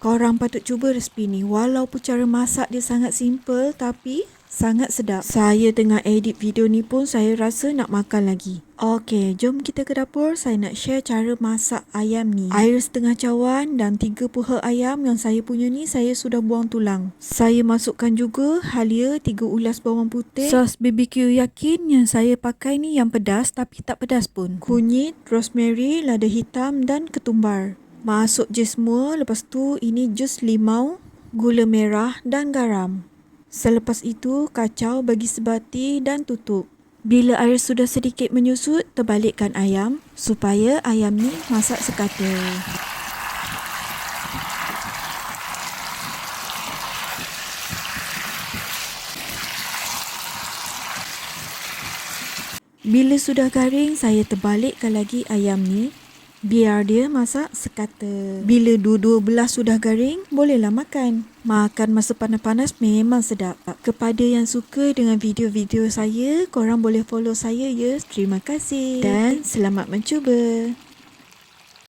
Korang patut cuba resipi ni. Walaupun cara masak dia sangat simple tapi sangat sedap. Saya tengah edit video ni pun saya rasa nak makan lagi. Okey, jom kita ke dapur. Saya nak share cara masak ayam ni. Air setengah cawan dan 3 puha ayam yang saya punya ni saya sudah buang tulang. Saya masukkan juga halia 3 ulas bawang putih. Sos BBQ Yakin yang saya pakai ni yang pedas tapi tak pedas pun. Kunyit, rosemary, lada hitam dan ketumbar. Masuk je semua. Lepas tu ini jus limau, gula merah dan garam. Selepas itu kacau bagi sebati dan tutup. Bila air sudah sedikit menyusut, terbalikkan ayam supaya ayam ni masak sekata. Bila sudah garing, saya terbalikkan lagi ayam ni biar dia masak sekata. Bila dua-dua belah sudah garing, bolehlah makan. Makan masa panas-panas memang sedap. Kepada yang suka dengan video-video saya, korang boleh follow saya ya. Terima kasih dan selamat mencuba.